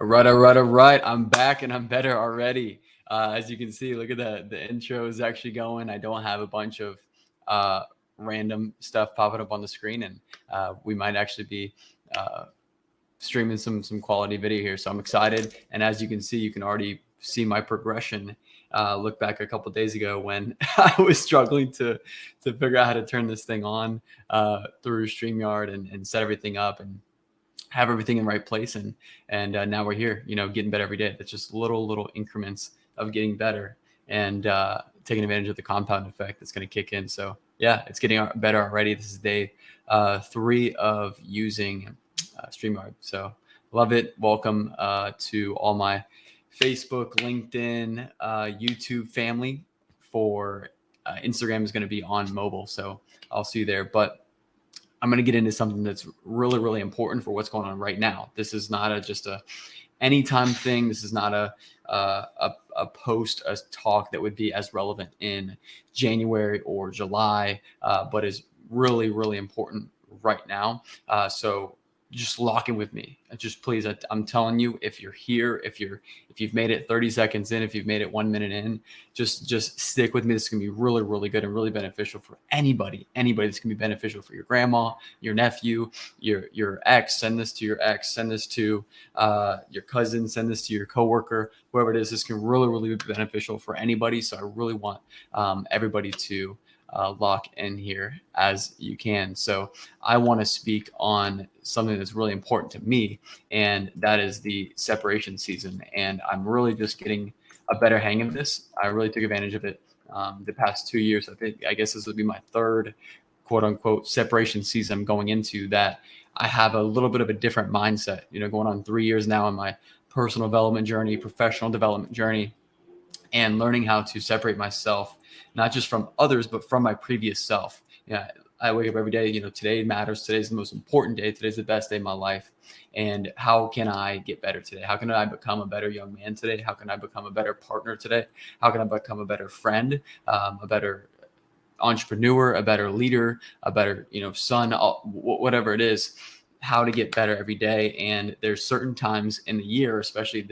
All right, all right, all right. I'm back and I'm better already. As you can see, look at that. The intro is actually going. I don't have a bunch of uh, random stuff popping up on the screen, and we might actually be uh, streaming some quality video here. So I'm excited. And as you can see, you can already see my progression. Look back a couple days ago when I was struggling to figure out how to turn this thing on through StreamYard and set everything up and have everything in the right place, and now we're here, getting better every day. That's just little increments of getting better, and taking advantage of the compound effect that's going to kick in. So yeah, it's getting better already. This is day 3 of using StreamYard. So love it. Welcome to all my Facebook, LinkedIn, YouTube family. For Instagram is going to be on mobile, so I'll see you there. But I'm going to get into something that's really important for what's going on right now. This is not just a anytime thing. This is not a post, a talk that would be as relevant in January or July, but is really important right now. So just lock in with me. Just please, I'm telling you, if you're here, if you've made it 30 seconds in, if you've made it 1 minute in, just stick with me. This is gonna be really good and really beneficial for anybody. This can be beneficial for your grandma, your nephew, your ex. Send this to your ex. Send this to your cousin. Send this to your coworker, whoever it is. This can really be beneficial for anybody. So I really want everybody to lock in here as you can. So I want to speak on something that's really important to me, and that is the separation season. And I'm really just getting a better hang of this. I really took advantage of it the past 2 years. I guess this will be my third quote unquote separation season I'm going into that. I have a little bit of a different mindset, going on 3 years now in my personal development journey, professional development journey, and learning how to separate myself, not just from others, but from my previous self. Yeah, I wake up every day, today matters. Today's the most important day. Today's the best day of my life. And how can I get better today? How can I become a better young man today? How can I become a better partner today? How can I become a better friend, a better entrepreneur, a better leader, a better, son, whatever it is, how to get better every day. And there's certain times in the year, especially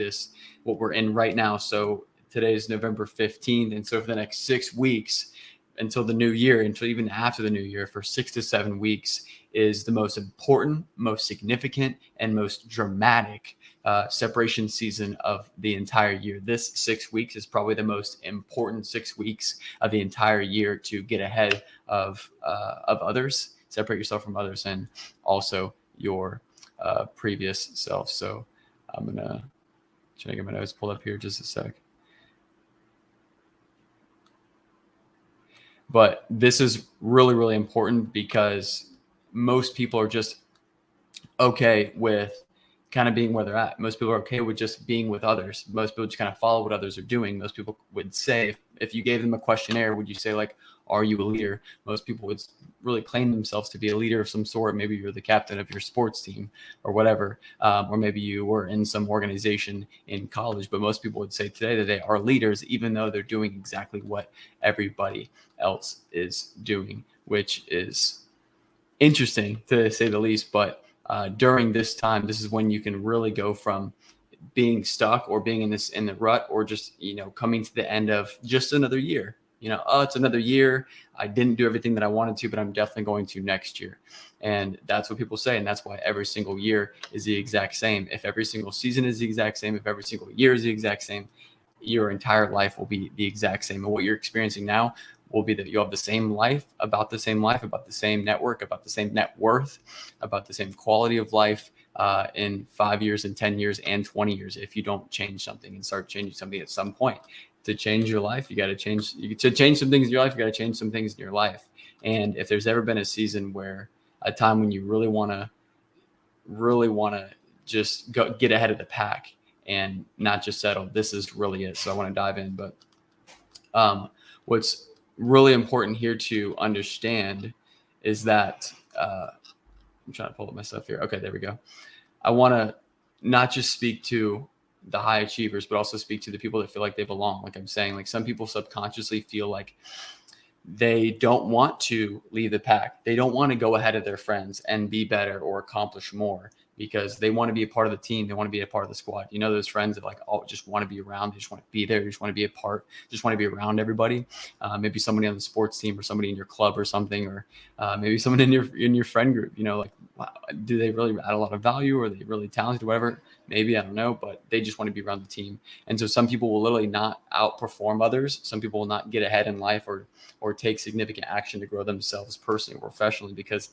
what we're in right now. So today is November 15th. And so for the next 6 weeks until the new year, until even after the new year, for 6 to 7 weeks is the most important, most significant, and most dramatic separation season of the entire year. This 6 weeks is probably the most important 6 weeks of the entire year to get ahead of others, separate yourself from others, and also your previous self. So I'm gonna try to get my notes pulled up here just a sec. But this is really important because most people are just okay with kind of being where they're at. Most people are okay with just being with others. Most people just kind of follow what others are doing. Most people would say, if you gave them a questionnaire, would you say, like, are you a leader? Most people would really claim themselves to be a leader of some sort. Maybe you're the captain of your sports team or whatever, or maybe you were in some organization in college. But most people would say today that they are leaders, even though they're doing exactly what everybody else is doing, which is interesting to say the least. But during this time, this is when you can really go from being stuck or being in the rut, or just coming to the end of just another year. Oh, it's another year. I didn't do everything that I wanted to, but I'm definitely going to next year. And that's what people say. And that's why every single year is the exact same. If every single season is the exact same, if every single year is the exact same, your entire life will be the exact same. And what you're experiencing now will be that you'll have the same life, about the same network, about the same net worth, about the same quality of life in 5 years and 10 years and 20 years if you don't change something and start changing something at some point. To change your life, you got to change. To change some things in your life, you got to change some things in your life. And if there's ever been a season where a time when you really want to just get ahead of the pack and not just settle, this is really it. So I want to dive in. But what's really important here to understand is that I'm trying to pull up my stuff here. Okay, there we go. I want to not just speak to the high achievers, but also speak to the people that feel like they belong. Like I'm saying, like some people subconsciously feel like they don't want to leave the pack. They don't want to go ahead of their friends and be better or accomplish more because they want to be a part of the team. They want to be a part of the squad. You know, those friends that like, oh, just want to be around. They just want to be there. They just want to be a part, just want to be around everybody. Maybe somebody on the sports team or somebody in your club or something, or maybe someone in your friend group, you know, like, wow, do they really add a lot of value? Or are they really talented, whatever? Maybe, I don't know, but they just want to be around the team. And so some people will literally not outperform others. Some people will not get ahead in life or take significant action to grow themselves personally or professionally because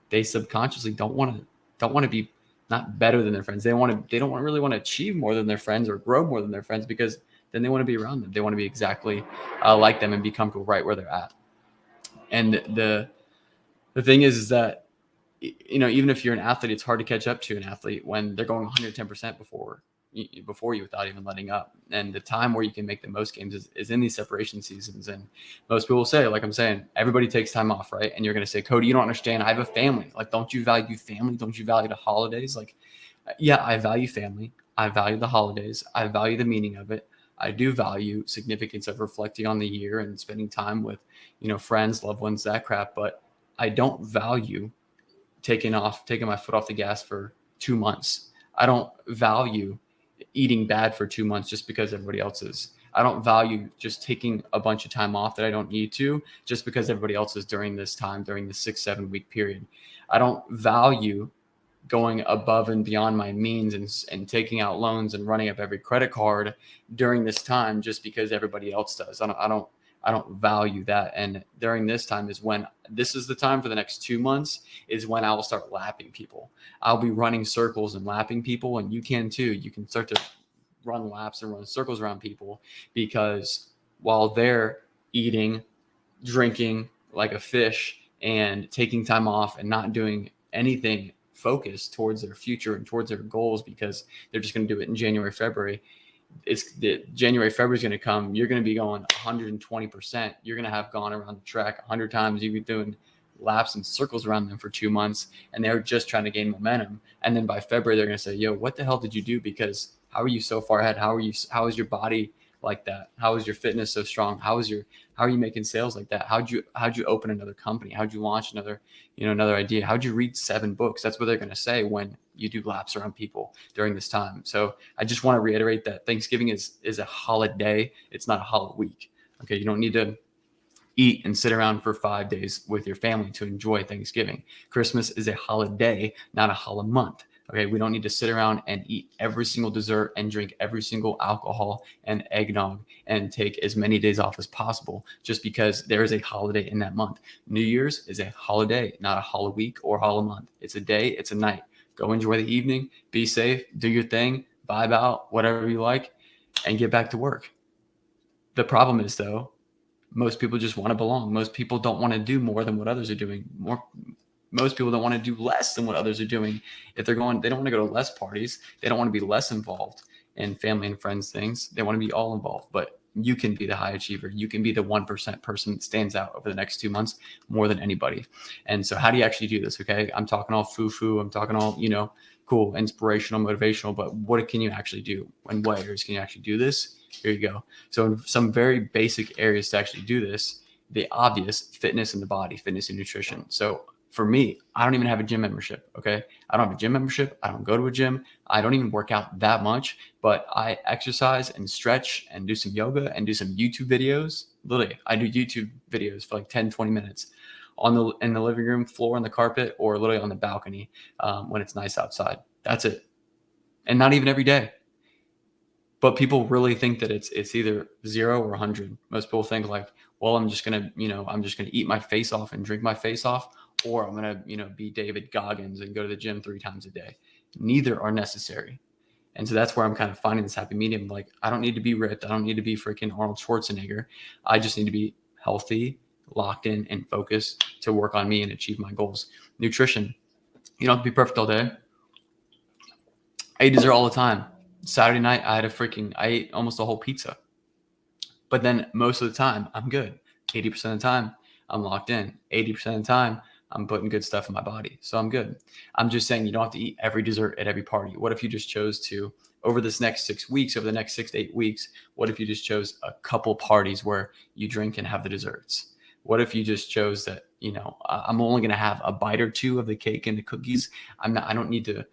they subconsciously don't want to be not better than their friends. They don't really want to achieve more than their friends or grow more than their friends, because then they want to be around them. They want to be exactly like them and be comfortable right where they're at. And the thing is that, you know, even if you're an athlete, it's hard to catch up to an athlete when they're going 110% before you without even letting up. And the time where you can make the most games is in these separation seasons. And most people say, like I'm saying, everybody takes time off, right? And you're going to say, Cody, you don't understand. I have a family. Like, don't you value family? Don't you value the holidays? Like, yeah, I value family. I value the holidays. I value the meaning of it. I do value significance of reflecting on the year and spending time with, you know, friends, loved ones, that crap. But I don't value taking my foot off the gas for 2 months. I don't value eating bad for 2 months just because everybody else is. I don't value just taking a bunch of time off that I don't need to just because everybody else is during this time, during the 6-7 week period. I don't value going above and beyond my means and taking out loans and running up every credit card during this time just because everybody else does. I don't value that. And during this time is when this is the time for the next 2 months is when I will start lapping people. I'll be running circles and lapping people, and you can too. You can start to run laps and run circles around people, because while they're eating, drinking like a fish and taking time off and not doing anything focused towards their future and towards their goals, because they're just going to do it in January, February. It's the January, February is going to come. You're going to be going 120%. You're going to have gone around the track 100 times. You've been doing laps and circles around them for 2 months, and they're just trying to gain momentum. And then by February, they're going to say, yo, what the hell did you do? Because how are you so far ahead? How is your body like that? How is your fitness so strong? How are you making sales like that? How'd you open another company? How'd you launch another idea? How'd you read 7 books? That's what they're going to say when you do laps around people during this time. So I just want to reiterate that Thanksgiving is a holiday. It's not a holiday week. Okay. You don't need to eat and sit around for 5 days with your family to enjoy Thanksgiving. Christmas is a holiday, not a holiday month. Okay, we don't need to sit around and eat every single dessert and drink every single alcohol and eggnog and take as many days off as possible just because there is a holiday in that month. New Year's is a holiday, not a holiday week or holiday month. It's a day, it's a night. Go enjoy the evening, be safe, do your thing, vibe out, whatever you like, and get back to work. The problem is, though, most people just want to belong. Most people don't want to do more than what others are doing. Most people don't want to do less than what others are doing. If they don't want to go to less parties. They don't want to be less involved in family and friends things. They want to be all involved. But you can be the high achiever. You can be the 1% person that stands out over the next 2 months more than anybody. And so how do you actually do this? Okay. I'm talking all foo-foo. I'm talking all, cool, inspirational, motivational, but what can you actually do? In what areas can you actually do this? Here you go. So in some very basic areas to actually do this, the obvious: fitness in the body, fitness and nutrition. So for me, I don't even have a gym membership. Okay. I don't have a gym membership. I don't go to a gym. I don't even work out that much, but I exercise and stretch and do some yoga and do some YouTube videos. Literally, I do YouTube videos for like 10, 20 minutes in the living room floor, on the carpet, or literally on the balcony when it's nice outside. That's it. And not even every day. But people really think that it's either 0 or 100. Most people think like, well, I'm just gonna eat my face off and drink my face off, or I'm gonna, be David Goggins and go to the gym 3 times a day. Neither are necessary. And so that's where I'm kind of finding this happy medium. Like, I don't need to be ripped. I don't need to be freaking Arnold Schwarzenegger. I just need to be healthy, locked in, and focused to work on me and achieve my goals. Nutrition. You don't have to be perfect all day. I eat dessert all the time. Saturday night, I ate almost a whole pizza. But then most of the time, I'm good. 80% of the time, I'm locked in. 80% of the time, I'm putting good stuff in my body. So I'm good. I'm just saying you don't have to eat every dessert at every party. What if you just chose to, over this next 6 weeks, over the next 6 to 8 weeks, what if you just chose a couple parties where you drink and have the desserts? What if you just chose that, I'm only going to have a bite or two of the cake and the cookies. I don't need to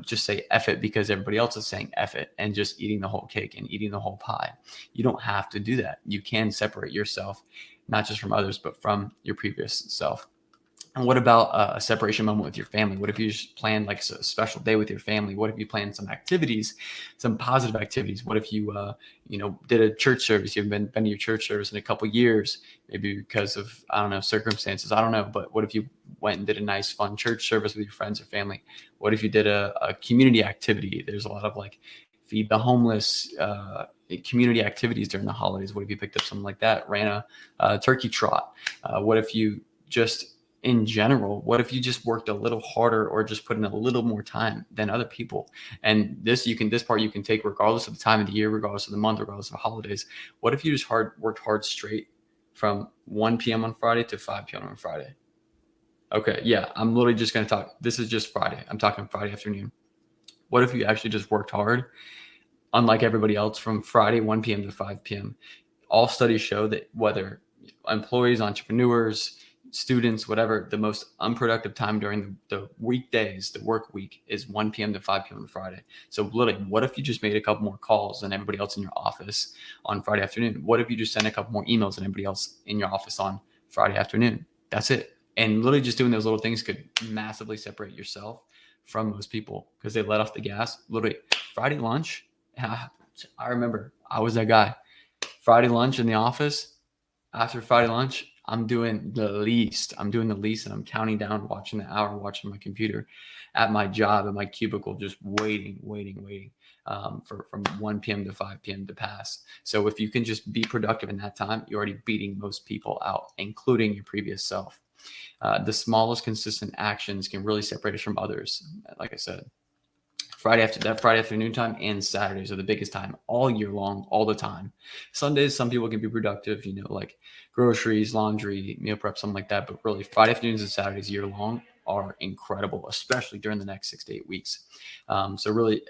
just say F it because everybody else is saying F it and just eating the whole cake and eating the whole pie. You don't have to do that. You can separate yourself, not just from others, but from your previous self. And what about a separation moment with your family? What if you just planned like a special day with your family? What if you planned some activities, some positive activities? What if you, did a church service? You haven't been to your church service in a couple years, maybe because of, I don't know, circumstances. I don't know. But what if you went and did a nice, fun church service with your friends or family? What if you did a community activity? There's a lot of like feed the homeless, community activities during the holidays. What if you picked up something like that, ran a turkey trot? What if you just in general, what if you just worked a little harder or just put in a little more time than other people? And this part you can take regardless of the time of the year, regardless of the month, regardless of holidays. What if you just worked hard straight from 1 p.m. on Friday to 5 p.m. on Friday? Okay, yeah, I'm literally just going to talk. This is just Friday. I'm talking Friday afternoon. What if you actually just worked hard, unlike everybody else, from Friday 1 p.m. to 5 p.m.? All studies show that whether employees, entrepreneurs, students, whatever, the most unproductive time during the weekdays, the work week, is 1 p.m. to 5 p.m. on Friday. So literally, what if you just made a couple more calls than everybody else in your office on Friday afternoon? What if you just sent a couple more emails than everybody else in your office on Friday afternoon? That's it. And literally just doing those little things could massively separate yourself from most people because they let off the gas. Literally, Friday lunch, I remember I was that guy. Friday lunch in the office, after Friday lunch, I'm doing the least. And I'm counting down, watching the hour, watching my computer at my job, at my cubicle, just waiting from 1 p.m. to 5 p.m. to pass. So if you can just be productive in that time, you're already beating most people out, including your previous self. The smallest consistent actions can really separate us from others. Like I said, Friday afternoon time and Saturdays are the biggest time all year long, all the time. Sundays, some people can be productive, like groceries, laundry, meal prep, something like that. But really, Friday afternoons and Saturdays year long are incredible, especially during the next 6 to 8 weeks. So really,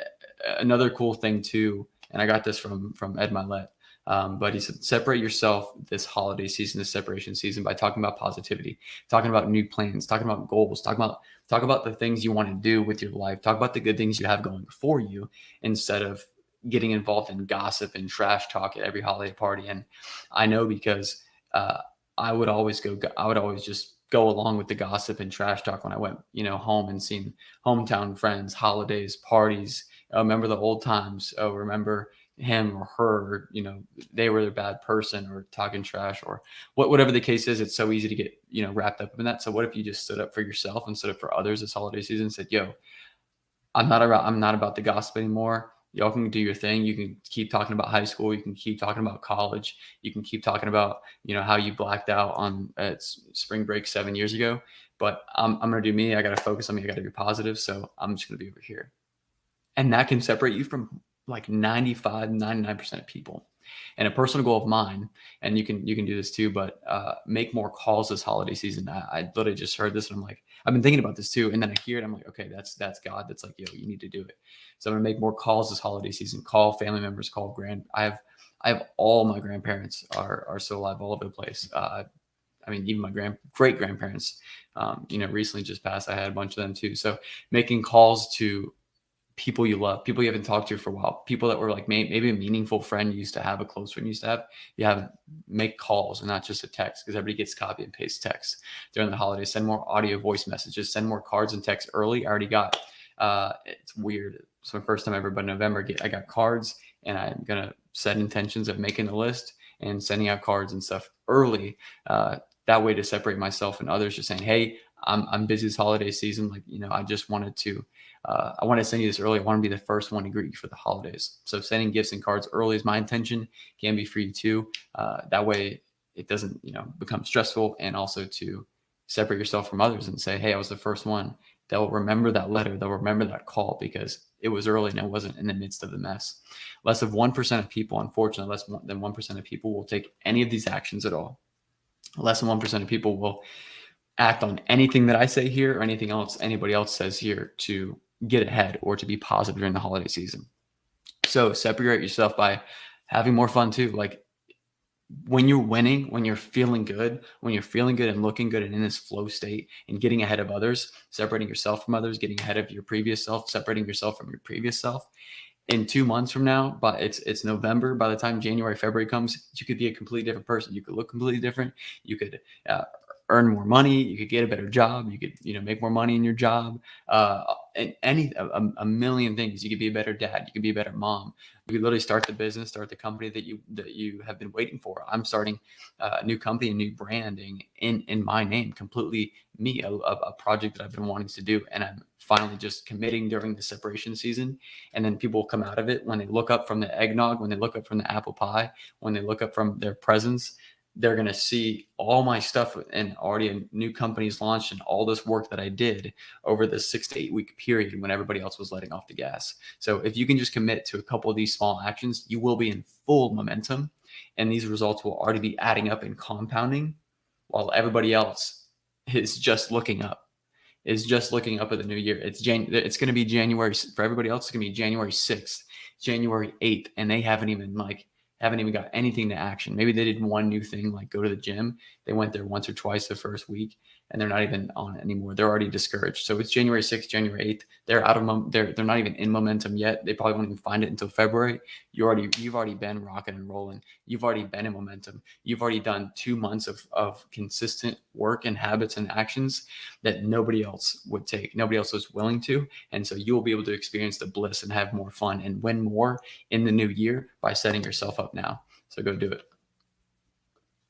another cool thing too, and I got this from Ed Milet. But he said, separate yourself this holiday season, this separation season, by talking about positivity, talking about new plans, talking about goals, talk about the things you want to do with your life, talk about the good things you have going for you, instead of getting involved in gossip and trash talk at every holiday party. And I know because I would always just go along with the gossip and trash talk when I went, home and seen hometown friends, holidays, parties. Remember the old times. Oh, remember him or her, they were a bad person or talking trash or whatever the case is. It's so easy to get, wrapped up in that. So what if you just stood up for yourself and stood up for others this holiday season and said, yo, I'm not about the gossip anymore. Y'all can do your thing. You can keep talking about high school. You can keep talking about college. You can keep talking about, how you blacked out on spring break 7 years ago. But I'm going to do me. I got to focus on me. I got to be positive. So I'm just going to be over here. And that can separate you from like 99% of people. And a personal goal of mine, and you can do this too, but make more calls this holiday season. I literally just heard this and I'm like, I've been thinking about this too. And then I hear it. I'm like, okay, that's God. That's like, yo, you need to do it. So I'm gonna make more calls this holiday season. Call family members. Call I have all my grandparents are still alive all over the place. Even my great grandparents, recently just passed. I had a bunch of them too. So making calls to people you love, people you haven't talked to for a while, people that were like maybe a meaningful friend you used to have, a close friend you used to have, make calls and not just a text, because everybody gets copy and paste texts during the holidays. Send more audio voice messages, send more cards and texts early. I already got, it's weird. It's my first time ever, but in November, I got cards and I'm going to set intentions of making a list and sending out cards and stuff early. That way to separate myself and others, just saying, hey, I'm busy this holiday season. Like, I just wanted to, I want to send you this early. I want to be the first one to greet you for the holidays. So sending gifts and cards early is my intention. Can be for you too. That way it doesn't, become stressful, and also to separate yourself from others and say, hey, I was the first one. They'll remember that letter. They'll remember that call because it was early and it wasn't in the midst of the mess. Less than 1% of people, unfortunately, less than 1% of people will take any of these actions at all. Less than 1% of people will act on anything that I say here or anything else anybody else says here to get ahead or to be positive during the holiday season. So separate yourself by having more fun too. Like, when you're winning, when you're feeling good, and looking good and in this flow state and getting ahead of others, separating yourself from others, getting ahead of your previous self, separating yourself from your previous self, in 2 months from now, but it's November. By the time January, February comes, you could be a completely different person. You could look completely different. You could earn more money. You could get a better job. You could, make more money in your job. And a million things. You could be a better dad. You could be a better mom. You could literally start the business, start the company that you have been waiting for. I'm starting a new company, a new branding in my name, completely me, a project that I've been wanting to do, and I'm finally just committing during the separation season. And then people will come out of it when they look up from the eggnog, when they look up from the apple pie, when they look up from their presents, they're going to see all my stuff and already a new company's launched and all this work that I did over this 6 to 8 week period when everybody else was letting off the gas. So if you can just commit to a couple of these small actions, you will be in full momentum, and these results will already be adding up and compounding while everybody else is just looking up at the new year. It's going to be January for everybody else. It's going to be January 6th, January 8th, and they haven't even got anything to action. Maybe they did one new thing, like go to the gym. They went there once or twice the first week, and they're not even on it anymore. They're already discouraged. So it's January 6th, January 8th. They're out of they're not even in momentum yet. They probably won't even find it until February. You've already been rocking and rolling. You've already been in momentum. You've already done 2 months of consistent work and habits and actions that nobody else would take. Nobody else was willing to. And so you will be able to experience the bliss and have more fun and win more in the new year by setting yourself up now. So go do it.